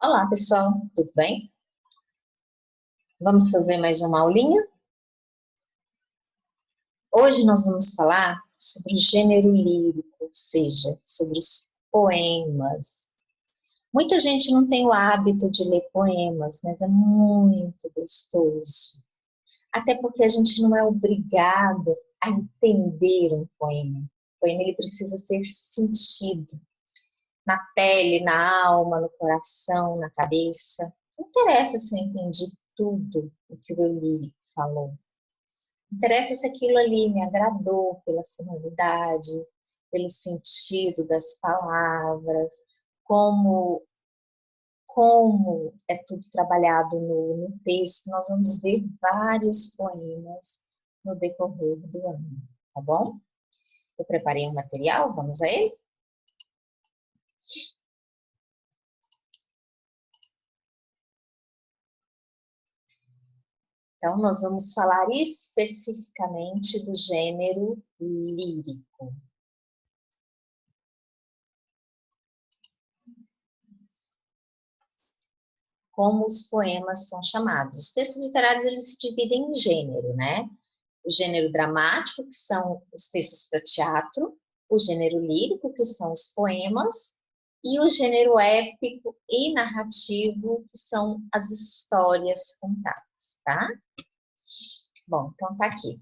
Olá, pessoal, tudo bem? Vamos fazer mais uma aulinha? Hoje nós vamos falar sobre o gênero lírico, ou seja, sobre os poemas. Muita gente não tem o hábito de ler poemas, mas é muito gostoso. Até porque a gente não é obrigado a entender um poema. O poema ele precisa ser sentido na pele, na alma, no coração, na cabeça. Não interessa se eu entendi tudo o que o eu lírico falou. Interessa se aquilo ali me agradou pela sonoridade, pelo sentido das palavras, como, como é tudo trabalhado no texto. Nós vamos ver vários poemas no decorrer do ano, tá bom? Eu preparei um material, vamos a ele? Então, nós vamos falar especificamente do gênero lírico. Como os poemas são chamados. Os textos literários, eles se dividem em gênero, né? O gênero dramático, que são os textos para teatro, o gênero lírico, que são os poemas, e o gênero épico e narrativo, que são as histórias contadas, tá? Bom, então tá aqui.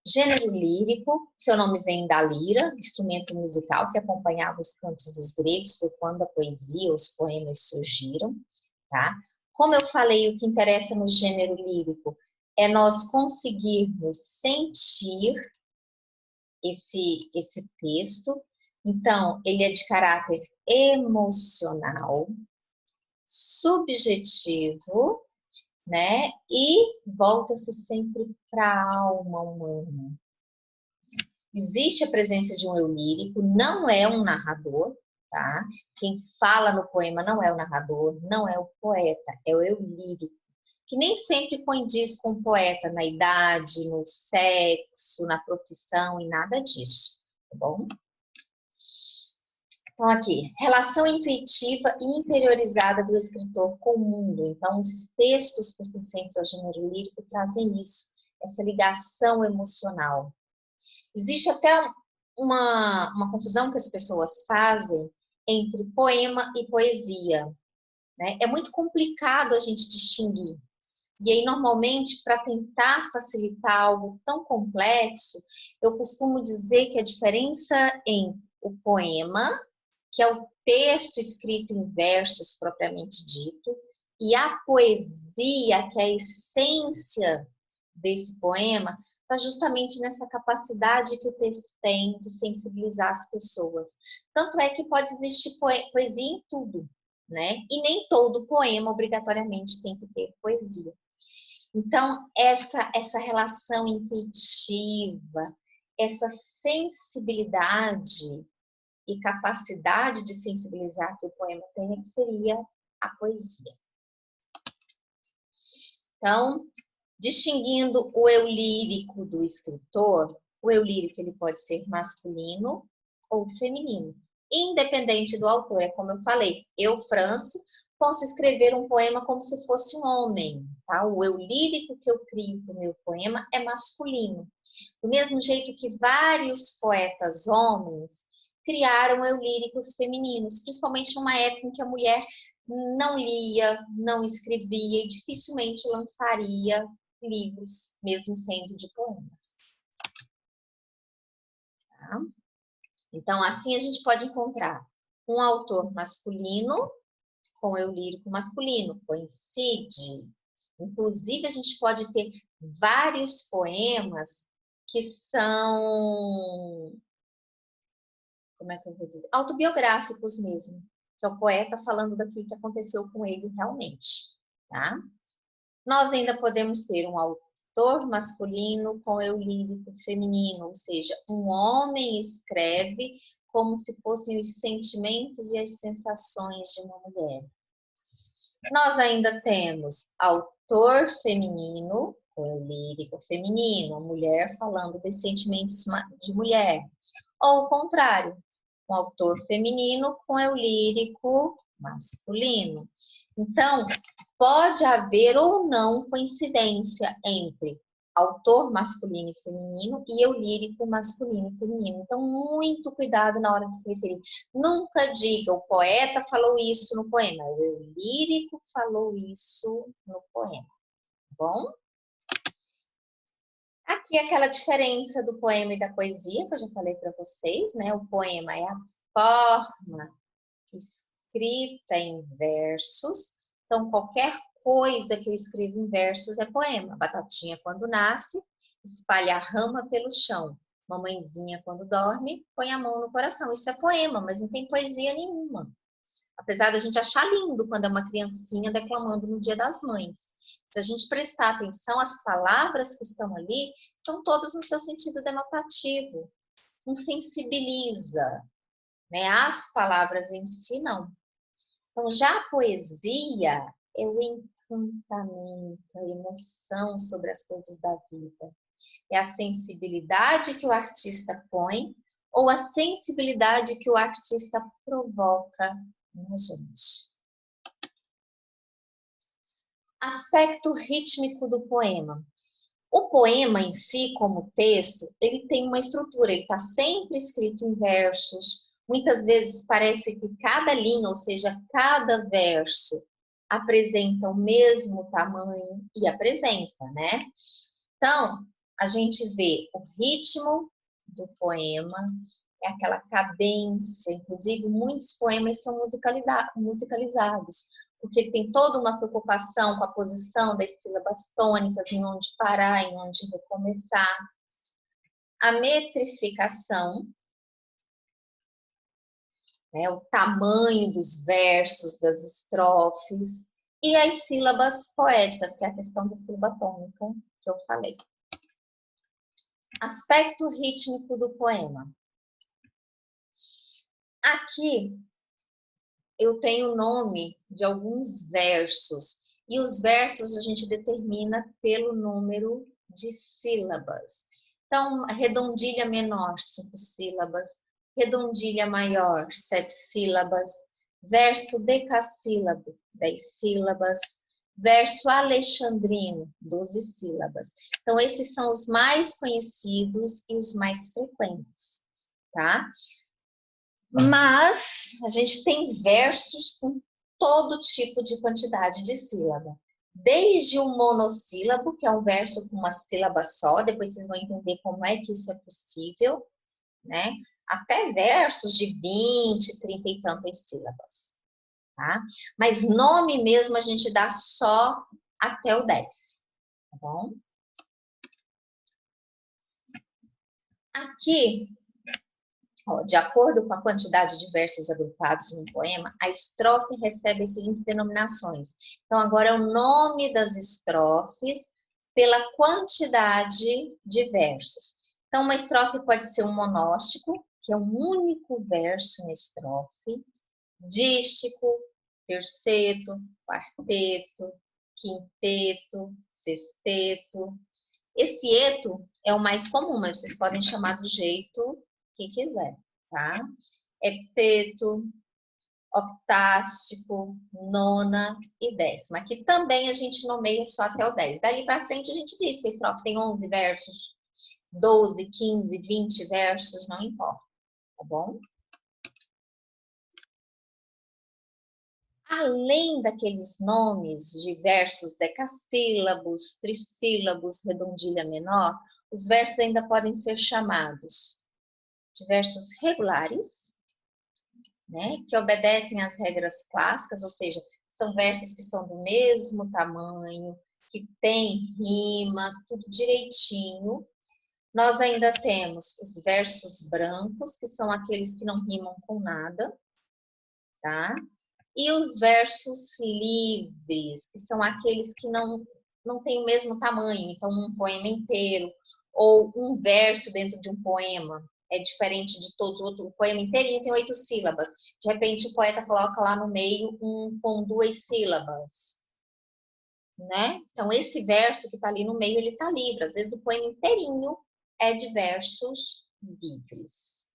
Gênero lírico, seu nome vem da lira, instrumento musical que acompanhava os cantos dos gregos, foi quando a poesia, os poemas surgiram, tá? Como eu falei, o que interessa no gênero lírico é nós conseguirmos sentir esse texto. Então, ele é de caráter emocional, subjetivo, né? E volta-se sempre para a alma humana. Existe a presença de um eu lírico, não é um narrador, tá? Quem fala no poema não é o narrador, não é o poeta, é o eu lírico, que nem sempre condiz com o poeta na idade, no sexo, na profissão e nada disso, tá bom? Então, aqui, relação intuitiva e interiorizada do escritor com o mundo. Então, os textos pertencentes ao gênero lírico trazem isso, essa ligação emocional. Existe até uma confusão que as pessoas fazem entre poema e poesia, né? É muito complicado a gente distinguir. E aí, normalmente, para tentar facilitar algo tão complexo, eu costumo dizer que a diferença entre o poema, que é o texto escrito em versos propriamente dito, e a poesia, que é a essência desse poema, está justamente nessa capacidade que o texto tem de sensibilizar as pessoas. Tanto é que pode existir poesia em tudo, né? E nem todo poema obrigatoriamente tem que ter poesia. Então, essa relação intuitiva, essa sensibilidade e capacidade de sensibilizar que o poema tem, que seria a poesia. Então, distinguindo o eu lírico do escritor, o eu lírico ele pode ser masculino ou feminino, independente do autor. É como eu falei, eu, Franci, posso escrever um poema como se fosse um homem, tá? O eu lírico que eu crio para o meu poema é masculino. Do mesmo jeito que vários poetas homens criaram eu líricos femininos, principalmente numa época em que a mulher não lia, não escrevia e dificilmente lançaria livros, mesmo sendo de poemas. Tá? Então, assim a gente pode encontrar um autor masculino com eu lírico masculino, coincide. Inclusive, a gente pode ter vários poemas que são, como é que eu vou dizer, autobiográficos mesmo, que é o poeta falando daquilo que aconteceu com ele realmente, tá? Nós ainda podemos ter um autor masculino com eu lírico feminino, ou seja, um homem escreve como se fossem os sentimentos e as sensações de uma mulher. Nós ainda temos autor feminino, com eu lírico feminino, a mulher falando dos sentimentos de mulher. Ou o contrário, com autor feminino, com eu lírico masculino. Então, pode haver ou não coincidência entre autor masculino e feminino e eu lírico masculino e feminino. Então, muito cuidado na hora de se referir. Nunca diga o poeta falou isso no poema, o eu lírico falou isso no poema, tá bom? Aqui aquela diferença do poema e da poesia que eu já falei para vocês, né? O poema é a forma escrita em versos. Então, qualquer coisa que eu escrevo em versos é poema. Batatinha quando nasce, espalha a rama pelo chão. Mamãezinha quando dorme, põe a mão no coração. Isso é poema, mas não tem poesia nenhuma. Apesar da gente achar lindo quando é uma criancinha declamando no Dia das Mães. Se a gente prestar atenção, as palavras que estão ali estão todas no seu sentido denotativo. Não sensibiliza, né? As palavras em si, não. Então, já a poesia é o encantamento, a emoção sobre as coisas da vida. É a sensibilidade que o artista põe ou a sensibilidade que o artista provoca na gente. Aspecto rítmico do poema. O poema em si, como texto, ele tem uma estrutura, ele está sempre escrito em versos. Muitas vezes parece que cada linha, ou seja, cada verso, apresenta o mesmo tamanho e apresenta, né? Então, a gente vê o ritmo do poema, é aquela cadência, inclusive muitos poemas são musicalizados, porque ele tem toda uma preocupação com a posição das sílabas tônicas, em onde parar, em onde recomeçar. A metrificação, né, o tamanho dos versos, das estrofes, e as sílabas poéticas, que é a questão da sílaba tônica que eu falei. Aspecto rítmico do poema. Aqui eu tenho o nome de alguns versos, e os versos a gente determina pelo número de sílabas. Então, redondilha menor, 5 sílabas, redondilha maior, 7 sílabas, verso decassílabo, 10 sílabas, verso alexandrino, 12 sílabas. Então, esses são os mais conhecidos e os mais frequentes, tá? Mas a gente tem versos com todo tipo de quantidade de sílaba. Desde o monossílabo, que é um verso com uma sílaba só, depois vocês vão entender como é que isso é possível, né? Até versos de 20, 30 e tantas sílabas, tá? Mas nome mesmo a gente dá só até o 10, tá bom? Aqui, de acordo com a quantidade de versos agrupados no poema, a estrofe recebe as seguintes denominações. Então, agora é o nome das estrofes pela quantidade de versos. Então, uma estrofe pode ser um monóstico, que é um único verso na estrofe, dístico, terceto, quarteto, quinteto, sexteto. Esse eto é o mais comum, mas vocês podem chamar do jeito que quiser, tá? Hepteto, octástico, nona e décima. Aqui também a gente nomeia só até o 10. Dali para frente a gente diz que a estrofe tem 11 versos, 12, 15, 20 versos, não importa, tá bom? Além daqueles nomes de versos decassílabos, trissílabos, redondilha menor, os versos ainda podem ser chamados de versos regulares, né, que obedecem às regras clássicas, ou seja, são versos que são do mesmo tamanho, que têm rima, tudo direitinho. Nós ainda temos os versos brancos, que são aqueles que não rimam com nada, tá? E os versos livres, que são aqueles que não têm o mesmo tamanho, então um poema inteiro, ou um verso dentro de um poema, é diferente de todos os outros. O poema inteirinho tem 8 sílabas. De repente, o poeta coloca lá no meio um com 2 sílabas, né? Então, esse verso que está ali no meio, ele está livre. Às vezes, o poema inteirinho é de versos livres.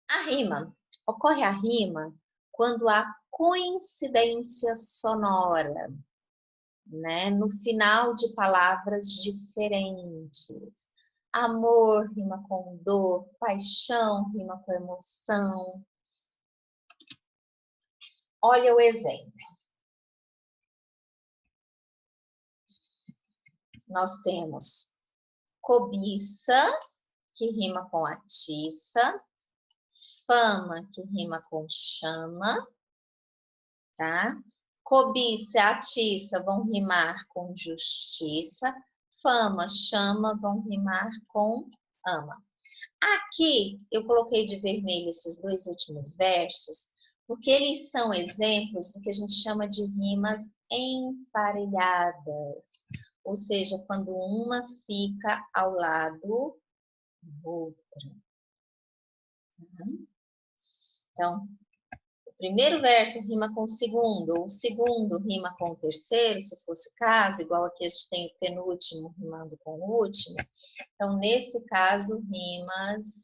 A rima. Ocorre a rima quando há coincidência sonora, né? No final de palavras diferentes. Amor rima com dor, paixão rima com emoção. Olha o exemplo. Nós temos cobiça, que rima com atiça, fama, que rima com chama, tá? Cobiça e atiça vão rimar com justiça, fama, chama vão rimar com ama. Aqui eu coloquei de vermelho esses dois últimos versos, porque eles são exemplos do que a gente chama de rimas emparelhadas, ou seja, quando uma fica ao lado da outra. Então, o primeiro verso rima com o segundo rima com o terceiro, se fosse o caso, igual aqui a gente tem o penúltimo rimando com o último. Então, nesse caso, rimas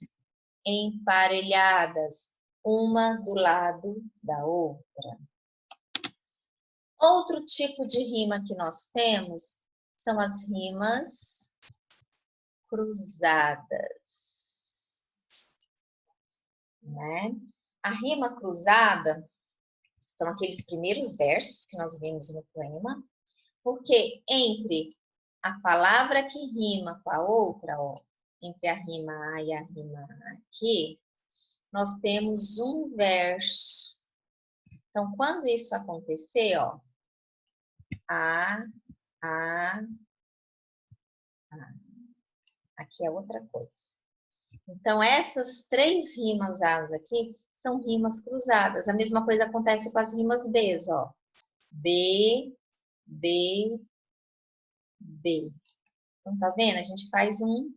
emparelhadas, uma do lado da outra. Outro tipo de rima que nós temos são as rimas cruzadas, né? A rima cruzada são aqueles primeiros versos que nós vimos no poema, porque entre a palavra que rima com a outra, ó, entre a rima A e a rima aqui, nós temos um verso. Então, quando isso acontecer, ó, A. Aqui é outra coisa. Então, essas três rimas As aqui são rimas cruzadas. A mesma coisa acontece com as rimas Bs, ó. B, B, B. Então, tá vendo? A gente faz um.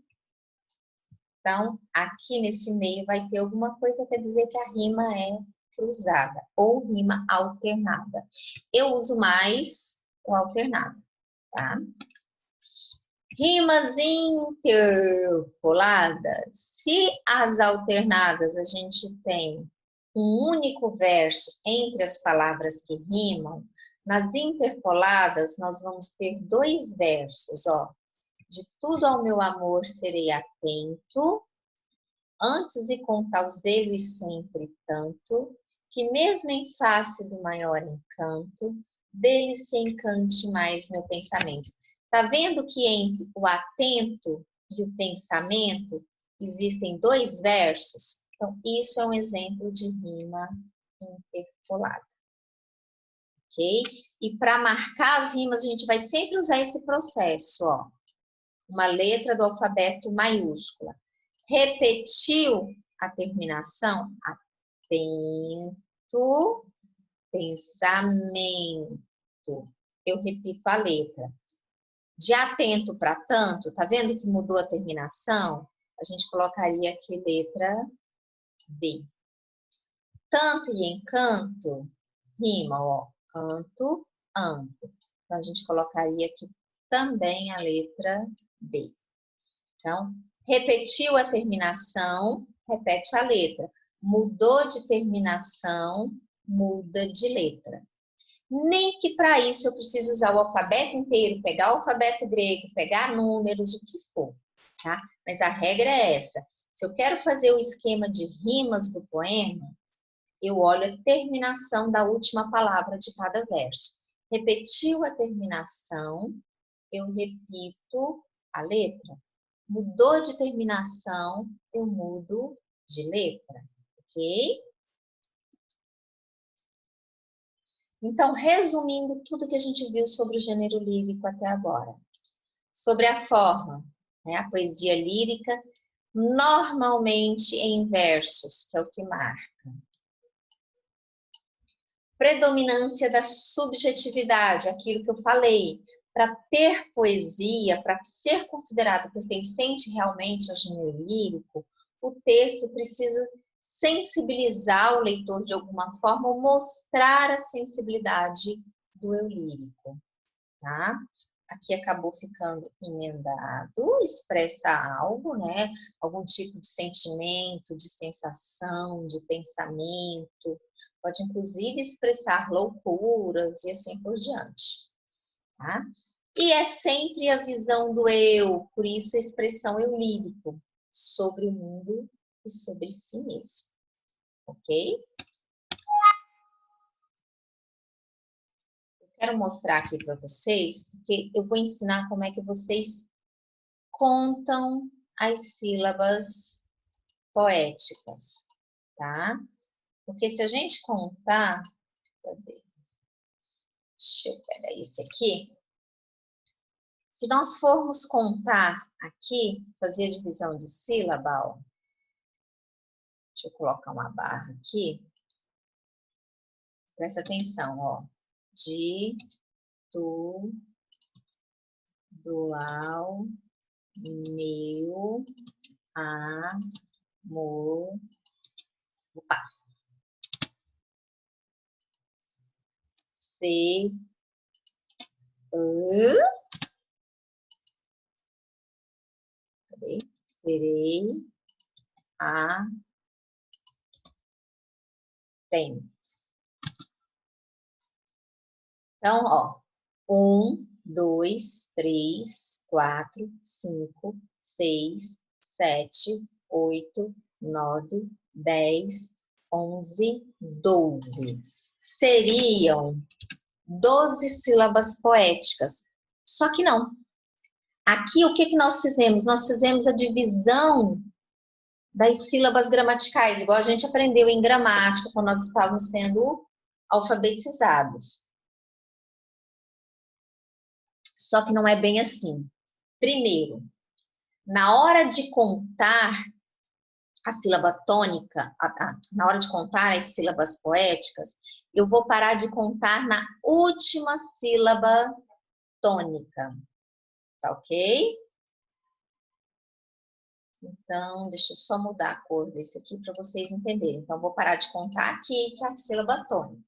Então, aqui nesse meio vai ter alguma coisa, quer dizer que a rima é cruzada ou rima alternada. Eu uso mais o alternado, tá? Rimas interpoladas. Se as alternadas a gente tem um único verso entre as palavras que rimam, nas interpoladas nós vamos ter dois versos, ó. De tudo ao meu amor serei atento, antes e com tal zelo e sempre tanto, que mesmo em face do maior encanto, dele se encante mais meu pensamento. Tá vendo que entre o atento e o pensamento existem dois versos? Então, isso é um exemplo de rima interpolada. Ok? E para marcar as rimas, a gente vai sempre usar esse processo, ó. Uma letra do alfabeto maiúscula. Repetiu a terminação? Atento, pensamento. Eu repito a letra. De atento para tanto, tá vendo que mudou a terminação? A gente colocaria aqui letra B. Tanto e encanto, rima, ó. Canto, anto. Então, a gente colocaria aqui também a letra B. Então, repetiu a terminação, repete a letra. Mudou de terminação, muda de letra. Nem que para isso eu precise usar o alfabeto inteiro, pegar o alfabeto grego, pegar números, o que for, tá? Mas a regra é essa. Se eu quero fazer o esquema de rimas do poema, eu olho a terminação da última palavra de cada verso. Repetiu a terminação, eu repito a letra. Mudou de terminação, eu mudo de letra, ok? Então, resumindo tudo que a gente viu sobre o gênero lírico até agora. Sobre a forma, né? A poesia lírica, normalmente em versos, que é o que marca. Predominância da subjetividade, aquilo que eu falei. Para ter poesia, para ser considerado pertencente realmente ao gênero lírico, o texto precisa sensibilizar o leitor de alguma forma ou mostrar a sensibilidade do eu lírico, tá? aqui acabou ficando emendado, expressa algo, né? Algum tipo de sentimento, de sensação, de pensamento. Pode, inclusive, expressar loucuras e assim por diante, tá? E é sempre a visão do eu, por isso a expressão eu lírico, sobre o mundo e sobre si mesmo, ok? Quero mostrar aqui para vocês, porque eu vou ensinar como é que vocês contam as sílabas poéticas, tá? Porque se a gente contar, cadê? Deixa eu pegar esse aqui. Se nós formos contar aqui, fazer a divisão de sílaba, ó, deixa eu colocar uma barra aqui. Presta atenção, ó. De, tu, dual, meu, amor. Opa. Se, cadê? Serei, a, tem. Então, ó. 1, 2, 3, 4, 5, 6, 7, 8, 9, 10, 11, 12. Seriam 12 sílabas poéticas. Só que não. Aqui, o que que nós fizemos? Nós fizemos a divisão das sílabas gramaticais, igual a gente aprendeu em gramática, quando nós estávamos sendo alfabetizados. Só que não é bem assim. Primeiro, na hora de contar a sílaba tônica, na hora de contar as sílabas poéticas, eu vou parar de contar na última sílaba tônica, tá ok? Então, deixa eu só mudar a cor desse aqui para vocês entenderem. Então, vou parar de contar aqui, que é a sílaba tônica,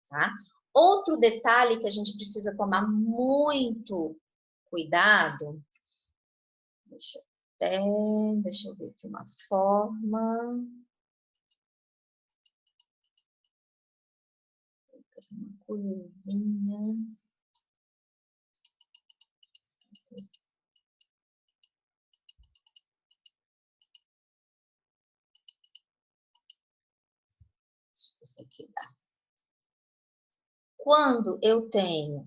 tá? Outro detalhe que a gente precisa tomar muito cuidado, deixa eu ver aqui uma forma. Uma curvinha. Esse aqui dá. Quando eu tenho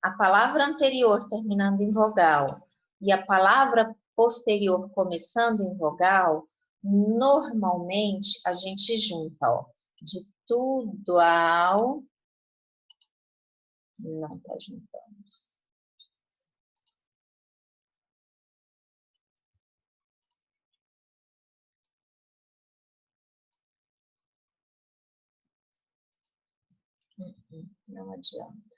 a palavra anterior terminando em vogal e a palavra posterior começando em vogal, normalmente a gente junta, ó, de tudo ao... Não tá juntando. Não adianta.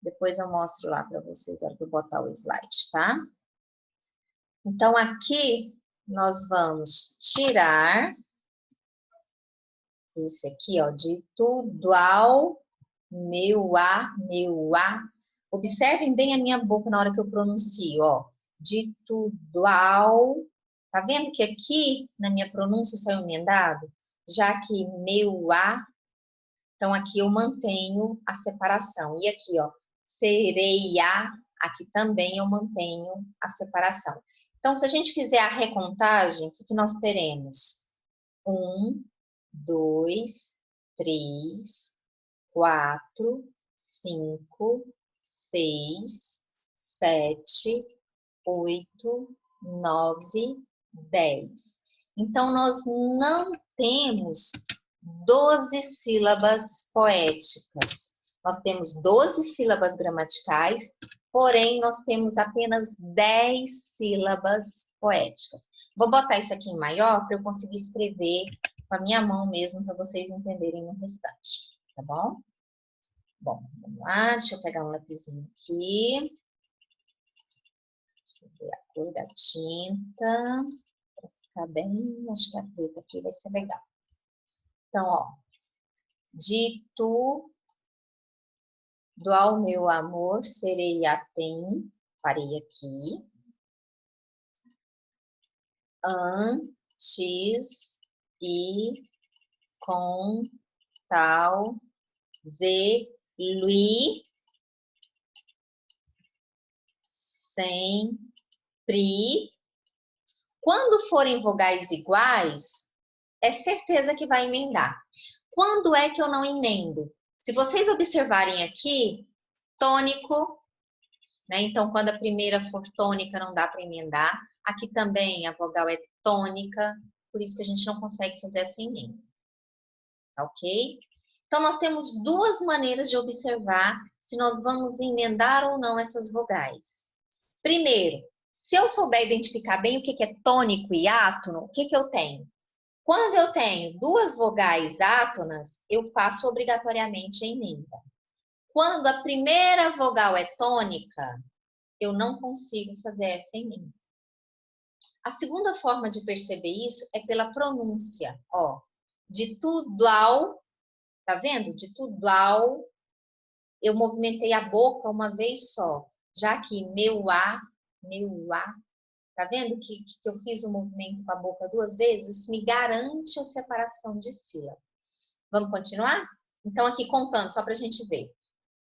Depois eu mostro lá para vocês, na hora que eu botar o slide, tá? Então, aqui nós vamos tirar esse aqui, ó, de tudo ao meu a, meu a. Observem bem a minha boca na hora que eu pronuncio, ó. De tudo ao. Tá vendo que aqui na minha pronúncia saiu emendado? Já que meu a, então aqui eu mantenho a separação. E aqui, ó, sereia, aqui também eu mantenho a separação. Então, se a gente fizer a recontagem, o que nós teremos? 1, 2, 3, 4, 5, 6, 7, 8, 9, 10. Então, nós não temos 12 sílabas poéticas. Nós temos 12 sílabas gramaticais, porém, nós temos apenas 10 sílabas poéticas. Vou botar isso aqui em maior para eu conseguir escrever com a minha mão mesmo, para vocês entenderem o restante, tá bom? Bom, vamos lá, deixa eu pegar um lapisinho aqui. Deixa eu ver a cor da tinta, para ficar bem, acho que a preta aqui vai ser legal. Então, ó, de tu Do ao meu amor serei atem, parei aqui. Antes e com tal lui sempre. Quando forem vogais iguais, é certeza que vai emendar. Quando é que eu não emendo? Se vocês observarem aqui, tônico, né? Então, quando a primeira for tônica, não dá para emendar. Aqui também a vogal é tônica, por isso que a gente não consegue fazer essa emenda. Tá ok? Então, nós temos duas maneiras de observar se nós vamos emendar ou não essas vogais. Primeiro, se eu souber identificar bem o que é tônico e átono, o que eu tenho? Quando eu tenho duas vogais átonas, eu faço obrigatoriamente a emenda. Quando a primeira vogal é tônica, eu não consigo fazer essa emenda. A segunda forma de perceber isso é pela pronúncia. Ó, de tudo ao, tá vendo? De tudo ao, eu movimentei a boca uma vez só. Já que meu a, tá vendo que eu fiz o movimento com a boca duas vezes? Isso me garante a separação de sílaba. Vamos continuar? Então, aqui contando, só para a gente ver.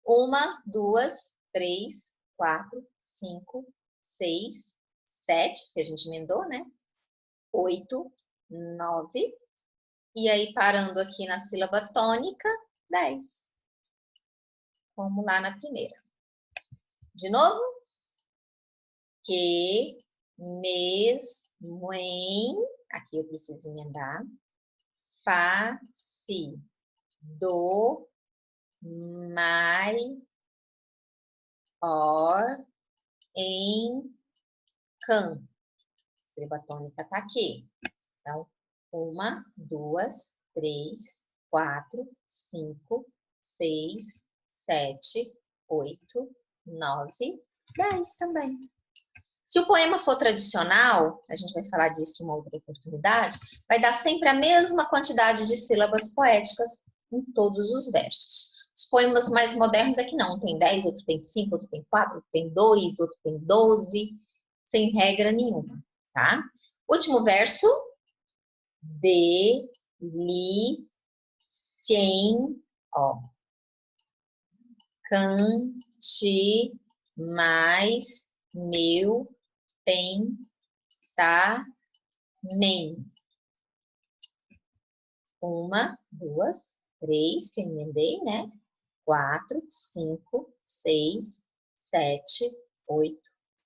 1, 2, 3, 4, 5, 6, 7, porque a gente emendou, né? 8, 9. E aí, parando aqui na sílaba tônica, 10. Vamos lá na primeira. De novo. Que, mesmo em, aqui eu preciso emendar, face, do, mai, or, em, can. Sílaba tônica tá aqui. Então, 1, 2, 3, 4, 5, 6, 7, 8, 9, 10 também. Se o poema for tradicional, a gente vai falar disso em uma outra oportunidade, vai dar sempre a mesma quantidade de sílabas poéticas em todos os versos. Os poemas mais modernos é que não, tem 10, outro tem 5, outro tem 4, outro tem 2, outro tem 12, sem regra nenhuma, tá? Último verso. Deliciem, ó. Cante mais meu pensamento. 1, 2, 3, que eu emendei, né? 4, 5, 6, 7, 8,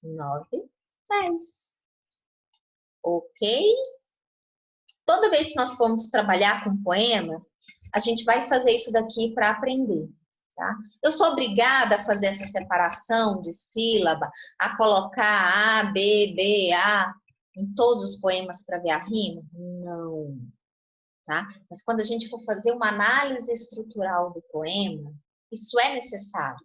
9, 10. Ok? Toda vez que nós formos trabalhar com poema, a gente vai fazer isso daqui para aprender. Tá? Eu sou obrigada a fazer essa separação de sílaba, a colocar A, B, B, A em todos os poemas para ver a rima? Não. Tá? Mas quando a gente for fazer uma análise estrutural do poema, isso é necessário.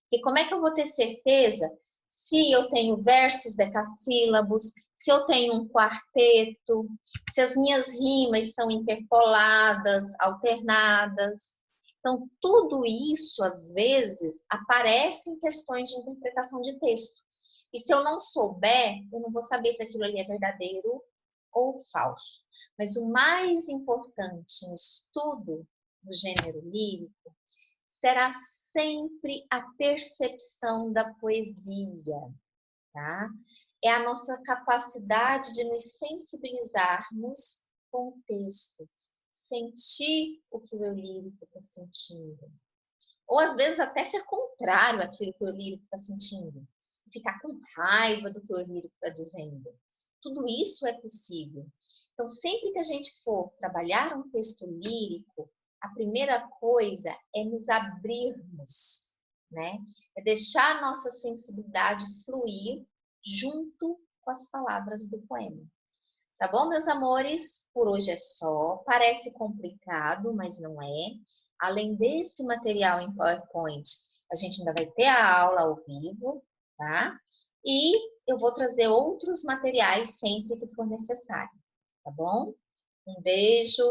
Porque como é que eu vou ter certeza se eu tenho versos decassílabos, se eu tenho um quarteto, se as minhas rimas são interpoladas, alternadas? Então, tudo isso, às vezes, aparece em questões de interpretação de texto. E se eu não souber, eu não vou saber se aquilo ali é verdadeiro ou falso. Mas o mais importante no estudo do gênero lírico será sempre a percepção da poesia, tá? É a nossa capacidade de nos sensibilizarmos com o texto, sentir o que o eu lírico está sentindo. Ou às vezes até ser contrário àquilo que o eu lírico está sentindo. Ficar com raiva do que o eu lírico está dizendo. Tudo isso é possível. Então, sempre que a gente for trabalhar um texto lírico, a primeira coisa é nos abrirmos, né? É deixar a nossa sensibilidade fluir junto com as palavras do poema. Tá bom, meus amores? Por hoje é só. Parece complicado, mas não é. Além desse material em PowerPoint, a gente ainda vai ter a aula ao vivo, tá? E eu vou trazer outros materiais sempre que for necessário, tá bom? Um beijo.